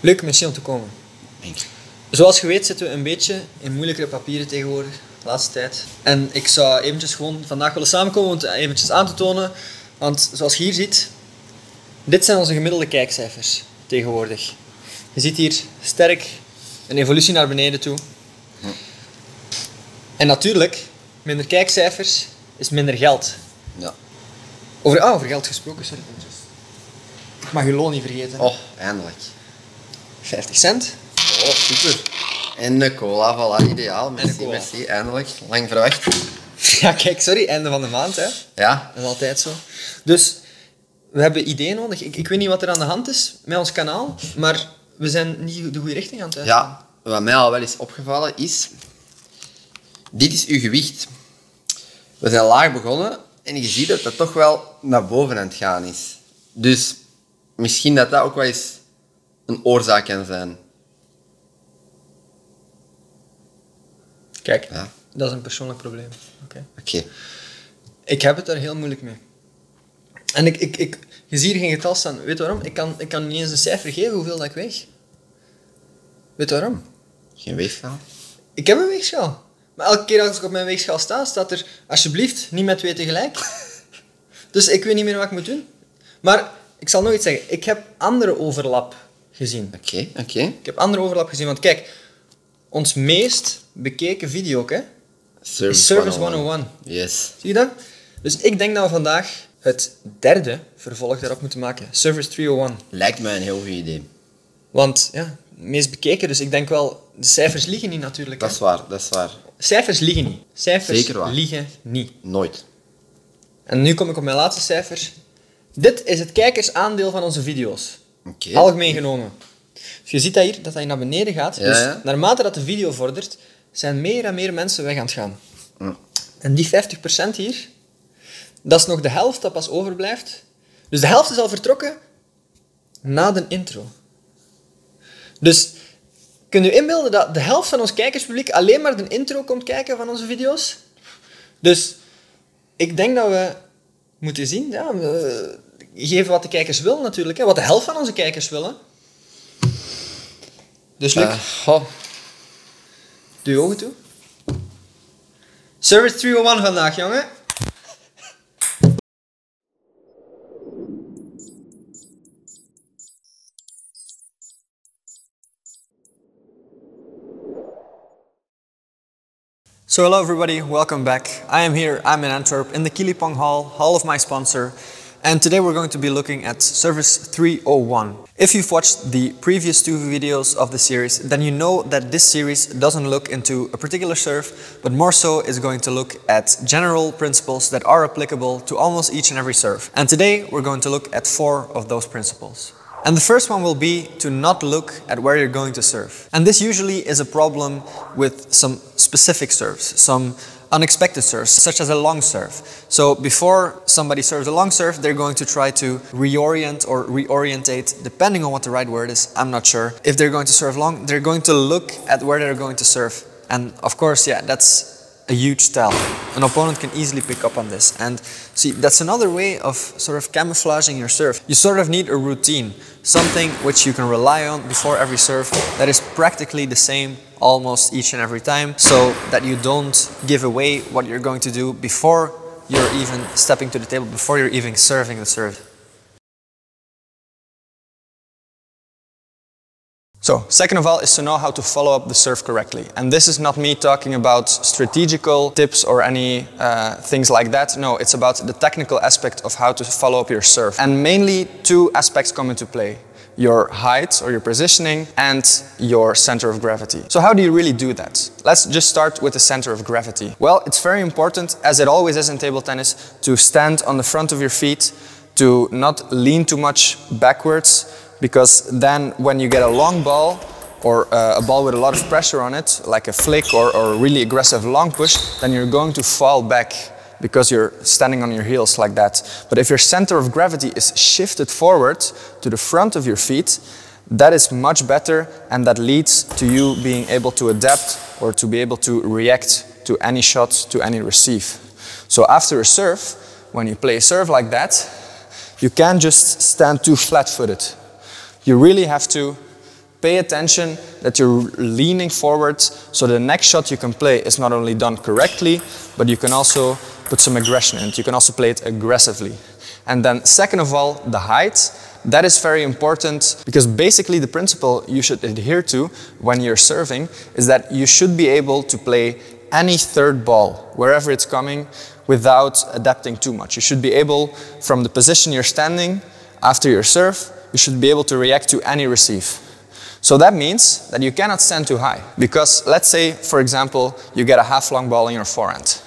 Leuk, merci om te komen. Denk je. Zoals je weet zitten we een beetje in moeilijkere papieren tegenwoordig, de laatste tijd. En ik zou eventjes gewoon vandaag willen samenkomen om het eventjes aan te tonen. Want zoals je hier ziet, dit zijn onze gemiddelde kijkcijfers tegenwoordig. Je ziet hier sterk een evolutie naar beneden toe. En natuurlijk, minder kijkcijfers is minder geld. Ja. Over geld gesproken, sorry. Ik mag je loon niet vergeten. Oh, eindelijk. 50 cent. Oh, super. En de cola, voilà, ideaal. Merci, cola. merci, eindelijk. Lang verwacht. Ja, kijk, sorry, einde van de maand, hè. Ja. Dat is altijd zo. Dus, we hebben ideeën nodig. Ik weet niet wat er aan de hand is met ons kanaal, maar we zijn niet de goede richting aan het uitgaan. Ja, wat mij al wel eens opgevallen is... Dit is uw gewicht. We zijn laag begonnen en je ziet dat dat toch wel naar boven aan het gaan is. Dus misschien dat dat ook wel eens een oorzaak kan zijn. Kijk, Ja. dat is een persoonlijk probleem. Oké. Oké. Ik heb het daar heel moeilijk mee. En je ziet hier geen getal staan. Weet je waarom? Ik kan niet eens een cijfer geven hoeveel dat ik weeg. Weet je waarom? Geen weegschaal. Ik heb een weegschaal. Maar elke keer als ik op mijn weegschaal sta, staat er alsjeblieft niet met 2 tegelijk. Dus ik weet niet meer wat ik moet doen. Maar ik zal nog iets zeggen. Ik heb andere overlap gezien. Oké. Ik heb andere overlap gezien. Want kijk, ons meest bekeken video ook, hè, is Service 101. Yes. Zie je dat? Dus ik denk dat we vandaag het derde vervolg daarop moeten maken. Service 301. Lijkt mij een heel goed idee. Want ja, meest bekeken, dus ik denk wel, de cijfers liegen niet natuurlijk. Hè. Dat is waar. Cijfers liegen niet. Cijfers Zeker waar. liegen niet. Nooit. En nu kom ik op mijn laatste cijfer. Dit is het kijkersaandeel van onze video's. Oké. Algemeen genomen. Dus je ziet dat hier, dat hij naar beneden gaat. Ja, dus ja. naarmate dat de video vordert, zijn meer en meer mensen weg aan het gaan. Mm. En die 50% hier, dat is nog de helft dat pas overblijft. Dus de helft is al vertrokken na de intro. Dus kun je inbeelden dat de helft van ons kijkerspubliek alleen maar de intro komt kijken van onze video's? Dus ik denk dat we moeten zien, ja, we geven wat de kijkers willen natuurlijk, hè, wat de helft van onze kijkers willen. Dus Luc, doe je ogen toe. Service 301 vandaag, jongen. So hello everybody, welcome back. I am here, I'm in Antwerp, in the Kilipong hall of my sponsor, and today we're going to be looking at Service 301. If you've watched the previous 2 videos of the series, then you know that this series doesn't look into a particular serve, but more so is going to look at general principles that are applicable to almost each and every serve. And today we're going to look at 4 of those principles. And the first one will be to not look at where you're going to serve. And this usually is a problem with some specific serves, some unexpected serves, such as a long serve. So before somebody serves a long serve, they're going to try to reorient or reorientate, depending on what the right word is, I'm not sure. If they're going to serve long, they're going to look at where they're going to serve. And of course, yeah, that's a huge tell. An opponent can easily pick up on this. And see, that's another way of sort of camouflaging your serve. You sort of need a routine, something which you can rely on before every serve that is practically the same almost each and every time, so that you don't give away what you're going to do before you're even stepping to the table, before you're even serving the serve. So, second of all is to know how to follow up the serve correctly. And this is not me talking about strategical tips or any things like that. No, it's about the technical aspect of how to follow up your serve. And mainly 2 aspects come into play. Your height or your positioning and your center of gravity. So how do you really do that? Let's just start with the center of gravity. Well, it's very important, as it always is in table tennis, to stand on the front of your feet, to not lean too much backwards, because then when you get a long ball or a ball with a lot of pressure on it, like a flick or a really aggressive long push, then you're going to fall back because you're standing on your heels like that. But if your center of gravity is shifted forward to the front of your feet, that is much better, and that leads to you being able to adapt or to be able to react to any shot, to any receive. So after a serve, when you play a serve like that, you can't just stand too flat-footed. You really have to pay attention that you're leaning forward so the next shot you can play is not only done correctly, but you can also put some aggression in it. You can also play it aggressively. And then second of all, the height. That is very important because basically the principle you should adhere to when you're serving is that you should be able to play any third ball, wherever it's coming, without adapting too much. You should be able, from the position you're standing after your serve, you should be able to react to any receive. So that means that you cannot stand too high. Because let's say, for example, you get a half-long ball in your forehand.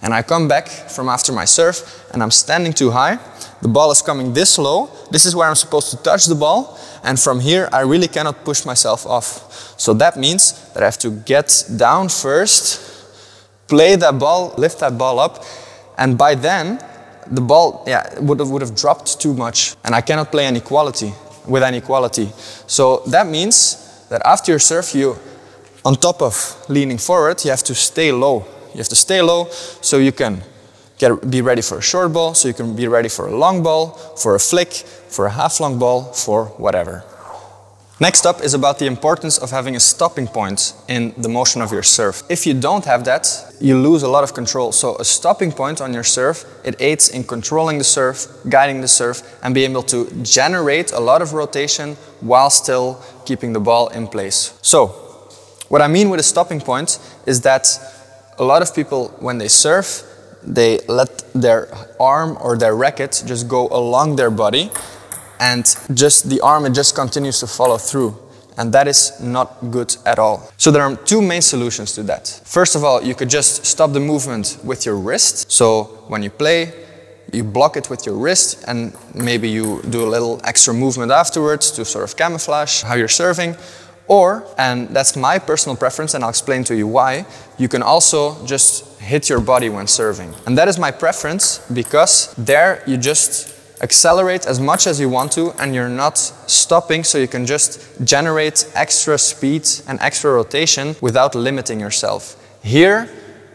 And I come back from after my serve and I'm standing too high. The ball is coming this low. This is where I'm supposed to touch the ball. And from here, I really cannot push myself off. So that means that I have to get down first, play that ball, lift that ball up. And by then, the ball would have dropped too much. And I cannot play with any quality. So that means that after your serve, on top of leaning forward, you have to stay low. You have to stay low so you can be ready for a short ball, so you can be ready for a long ball, for a flick, for a half-long ball, for whatever. Next up is about the importance of having a stopping point in the motion of your serve. If you don't have that, you lose a lot of control. So a stopping point on your serve, it aids in controlling the serve, guiding the serve, and being able to generate a lot of rotation while still keeping the ball in place. So, what I mean with a stopping point is that a lot of people, when they serve, they let their arm or their racket just go along their body, and just the arm, it just continues to follow through. And that is not good at all. So there are two main solutions to that. First of all, you could just stop the movement with your wrist. So when you play, you block it with your wrist and maybe you do a little extra movement afterwards to sort of camouflage how you're serving. Or, and that's my personal preference and I'll explain to you why, you can also just hit your body when serving. And that is my preference because there you just accelerate as much as you want to and you're not stopping, so you can just generate extra speed and extra rotation without limiting yourself. Here,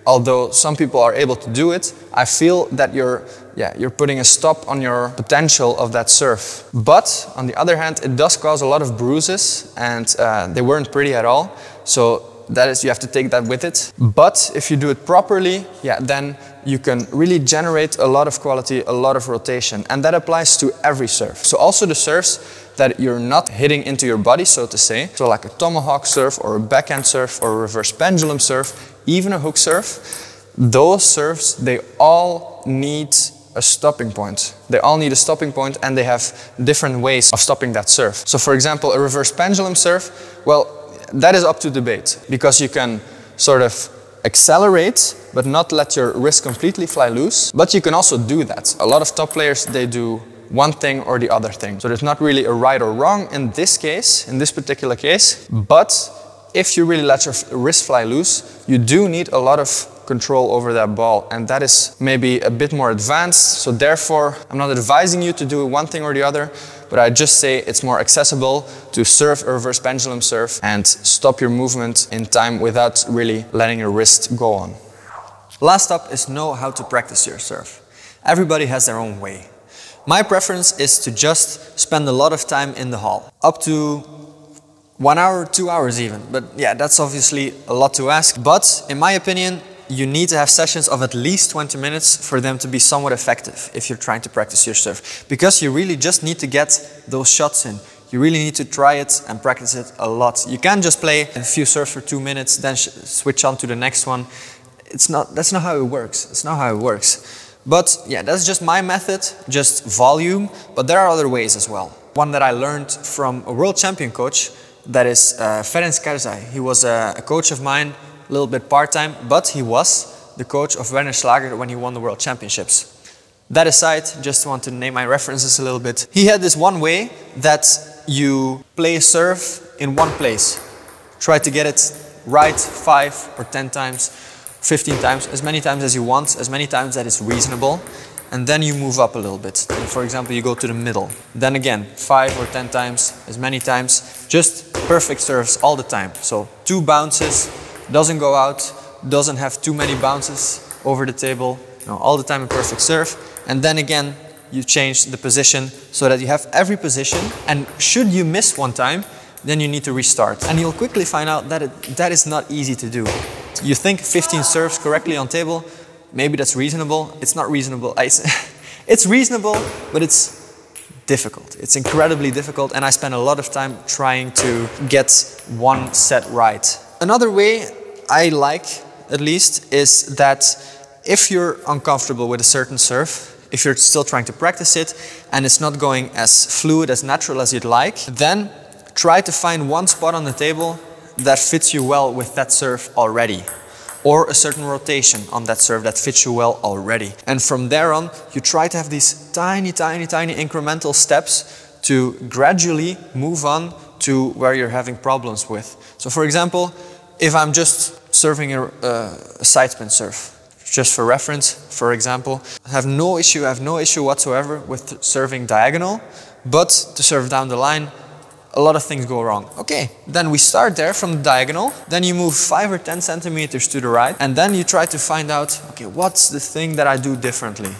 although some people are able to do it, I feel that you're putting a stop on your potential of that serve. But on the other hand, it does cause a lot of bruises and they weren't pretty at all. So that is, you have to take that with it. But if you do it properly, then you can really generate a lot of quality, a lot of rotation. And that applies to every serve. So also the serves that you're not hitting into your body, so to say. So like a tomahawk serve or a backhand serve or a reverse pendulum serve, even a hook serve. Those serves, they all need a stopping point. They all need a stopping point and they have different ways of stopping that serve. So for example, a reverse pendulum serve, well, that is up to debate because you can sort of accelerate but not let your wrist completely fly loose. But you can also do that. A lot of top players, they do one thing or the other thing. So there's not really a right or wrong in this case, in this particular case. But if you really let your wrist fly loose, you do need a lot of control over that ball, and that is maybe a bit more advanced. So therefore, I'm not advising you to do one thing or the other, but I just say it's more accessible to serve a reverse pendulum serve and stop your movement in time without really letting your wrist go on. Last up is know how to practice your serve. Everybody has their own way. My preference is to just spend a lot of time in the hall, up to 1 hour, 2 hours even. But yeah, that's obviously a lot to ask. But in my opinion, you need to have sessions of at least 20 minutes for them to be somewhat effective if you're trying to practice your serve. Because you really just need to get those shots in. You really need to try it and practice it a lot. You can't just play a few serves for 2 minutes, then switch on to the next one. That's not how it works. It's not how it works. But yeah, that's just my method, just volume. But there are other ways as well. One that I learned from a world champion coach, that is Ferenc Karzai. He was a coach of mine, a little bit part-time, but he was the coach of Werner Schlager when he won the World Championships. That aside, just want to name my references a little bit. He had this one way that you play a serve in one place. Try to get it right 5 or 10 times, 15 times, as many times as you want, as many times that is reasonable. And then you move up a little bit. And for example, you go to the middle. Then again, 5 or 10 times, as many times. Just perfect serves all the time. So 2 bounces, doesn't go out, doesn't have too many bounces over the table. No, all the time a perfect serve. And then again, you change the position so that you have every position. And should you miss one time, then you need to restart. And you'll quickly find out that that is not easy to do. You think 15 serves correctly on table, maybe that's reasonable. It's not reasonable. It's reasonable, but it's difficult. It's incredibly difficult, and I spend a lot of time trying to get one set right. Another way I like, at least, is that if you're uncomfortable with a certain serve, if you're still trying to practice it and it's not going as fluid, as natural as you'd like, then try to find one spot on the table that fits you well with that serve already, or a certain rotation on that serve that fits you well already. And from there on, you try to have these tiny, tiny, tiny incremental steps to gradually move on to where you're having problems with. So for example, if I'm just serving a side spin serve, just for reference, for example, I have no issue whatsoever with serving diagonal, but to serve down the line, a lot of things go wrong. Okay, then we start there from the diagonal, then you move 5 or 10 centimeters to the right, and then you try to find out, okay, what's the thing that I do differently?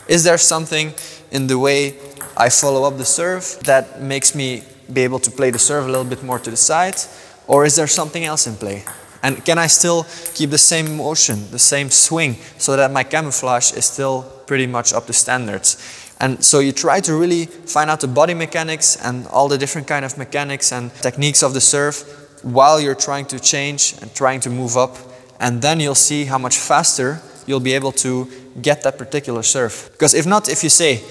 Is there something in the way I follow up the serve that makes me be able to play the serve a little bit more to the side? Or is there something else in play? And can I still keep the same motion, the same swing, so that my camouflage is still pretty much up to standards? And so you try to really find out the body mechanics and all the different kind of mechanics and techniques of the serve while you're trying to change and trying to move up. And then you'll see how much faster you'll be able to get that particular serve. Because if not, if you say,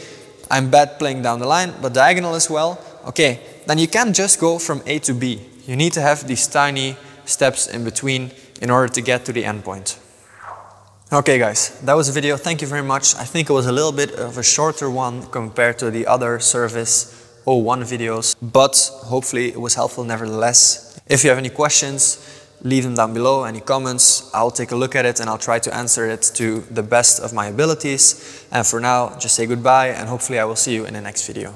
I'm bad playing down the line, but diagonal as well, okay, then you can't just go from A to B. You need to have these tiny steps in between in order to get to the end point. Okay guys, that was the video. Thank you very much. I think it was a little bit of a shorter one compared to the other Service 01 videos, but hopefully it was helpful nevertheless. If you have any questions, leave them down below, any comments. I'll take a look at it and I'll try to answer it to the best of my abilities. And for now, just say goodbye and hopefully I will see you in the next video.